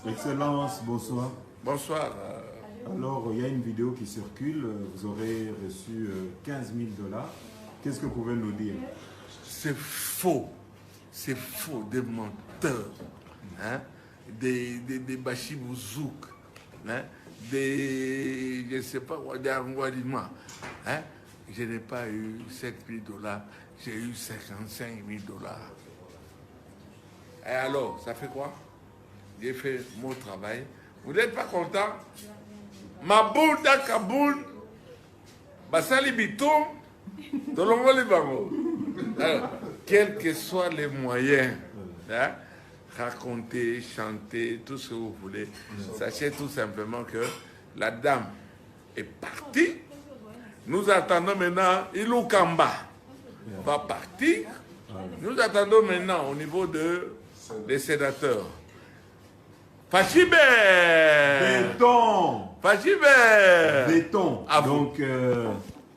Excellence, bonsoir. Bonsoir. Alors, il y a une vidéo qui circule. Vous aurez reçu 15 000 $. Qu'est-ce que vous pouvez nous dire? C'est faux. C'est faux, des menteurs. Hein? Des bachibouzouk. Hein? Je ne sais pas, des armoiriments. Hein? Je n'ai pas eu 7 000 $. J'ai eu 55 000 $. Et alors, ça fait quoi? J'ai fait mon travail. Vous n'êtes pas content? Ma boule d'Akaboul, Basali Biton, Tolongo Libango. Quels que soient les moyens, hein, raconter, chanter, tout ce que vous voulez, sachez tout simplement que la dame est partie. Nous attendons maintenant Ilou Kamba va partir. Nous attendons maintenant au niveau des sénateurs. Fachibé! Béton! Fachibé! Béton. Ah, donc,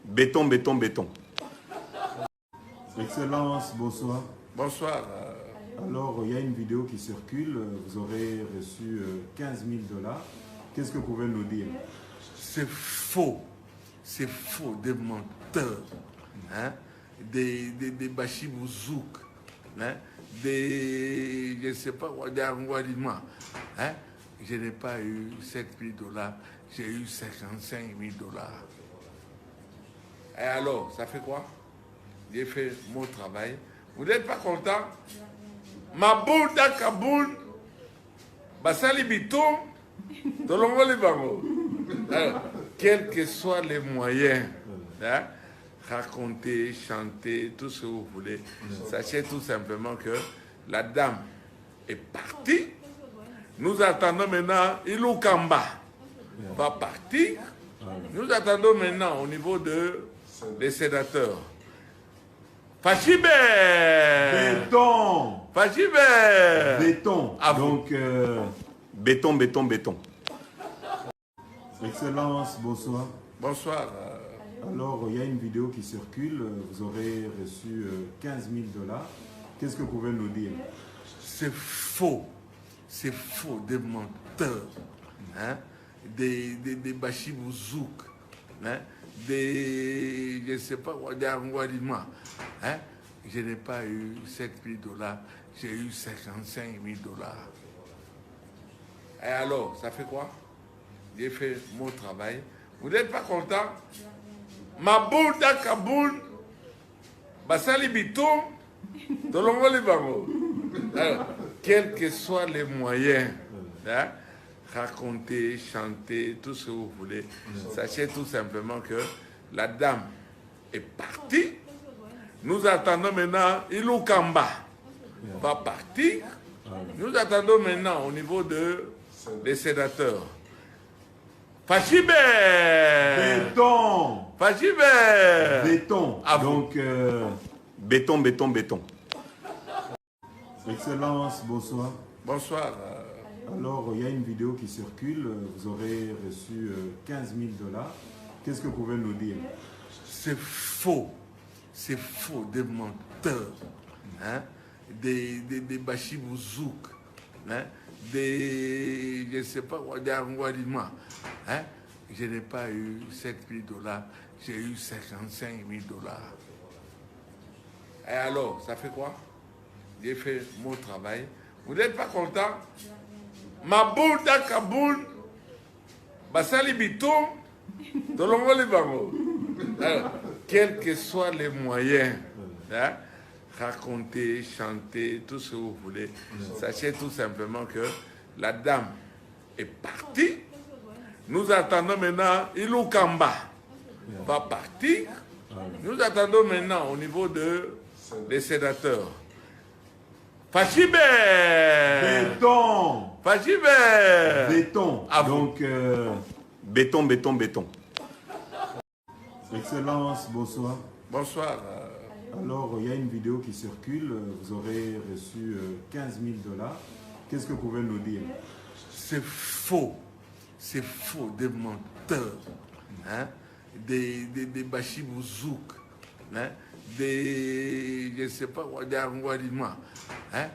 béton, béton, béton. Excellence, bonsoir. Bonsoir. Alors, il y a une vidéo qui circule. Vous aurez reçu 15 000 $. Qu'est-ce que vous pouvez nous dire? C'est faux. C'est faux, des menteurs. Hein? Des bachibouzouk. Hein? Je ne sais pas, des armoiriments. Hein? Je n'ai pas eu 7 000 $. J'ai eu 55 000 $. Et alors, ça fait quoi? J'ai fait mon travail. Vous n'êtes pas content? Ma boule d'Akaboul, Basali Biton, Tolongo Libango. Quels que soient les moyens, hein, raconter, chanter, tout ce que vous voulez, sachez tout simplement que la dame est partie. Nous attendons maintenant Ilou Kamba va partir. Nous attendons maintenant au niveau des sénateurs. Fachibé! Béton! Fachibé! Béton. Ah, donc, béton, béton, béton. Excellence, bonsoir. Bonsoir. Alors, il y a une vidéo qui circule. Vous aurez reçu 15 000 $. Qu'est-ce que vous pouvez nous dire? C'est faux. C'est faux, des menteurs. Hein? Des bachibouzouk. Hein? Je ne sais pas, des armoiriments. Hein? Je n'ai pas eu 7 000 $. J'ai eu 55 000 $. Et alors, ça fait quoi? J'ai fait mon travail. Vous n'êtes pas content? Ma boule d'Akaboul, Basali Biton, Tolongo Libango. Quels que soient les moyens, hein, raconter, chanter, tout ce que vous voulez, sachez tout simplement que la dame est partie. Nous attendons maintenant Ilou Kamba va partir. Nous attendons maintenant au niveau des sénateurs. Fachibé! Béton! Fachibé! Béton. Ah, donc, béton, béton, béton. Excellence, bonsoir. Bonsoir. Alors, il y a une vidéo qui circule. Vous aurez reçu 15 000 $. Qu'est-ce que vous pouvez nous dire? C'est faux. C'est faux, des menteurs. Hein? Des bachibouzouk. Hein? Je ne sais pas, des armoiriments. Hein? Je n'ai pas eu 7 000 $. J'ai eu 55 000 $. Et alors, ça fait quoi? J'ai fait mon travail. Vous n'êtes pas content? Ma boule d'Akaboul, Basali Biton, Tolongo Libango. Quels que soient les moyens, hein, raconter, chanter, tout ce que vous voulez, sachez tout simplement que la dame est partie. Nous attendons maintenant Ilou Kamba va partir. Nous attendons maintenant au niveau des sénateurs. Fachibé! Béton! Fachibé! Béton. Ah, donc, béton, béton, béton. Excellence, bonsoir. Bonsoir. Alors, il y a une vidéo qui circule. Vous aurez reçu 15 000 $. Qu'est-ce que vous pouvez nous dire? C'est faux. C'est faux, des menteurs. Hein? Des bachibouzouk. Hein? Je ne sais pas, des armoiriments. Hein?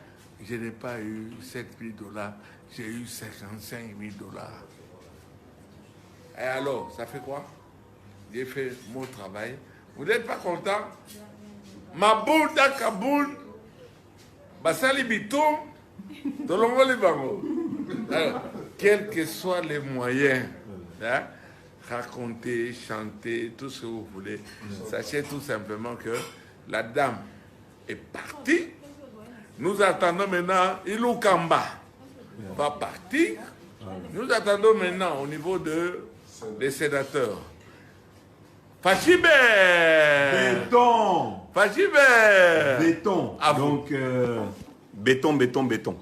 Je n'ai pas eu 7 000 $. j'ai eu 55 000 $. Et alors, ça fait quoi? J'ai fait mon travail. Vous n'êtes pas content? Ma boule dans Kaboul, Bassali Bitom, dans le Bango. Alors, quels que soient les moyens, hein, raconter, chanter, tout ce que vous voulez, sachez tout simplement que la dame est partie. Nous attendons maintenant Ilou Kamba va partir. Nous attendons maintenant au niveau des sénateurs. Fachibe! Béton! Fachibe! Béton. Donc, béton, béton, béton.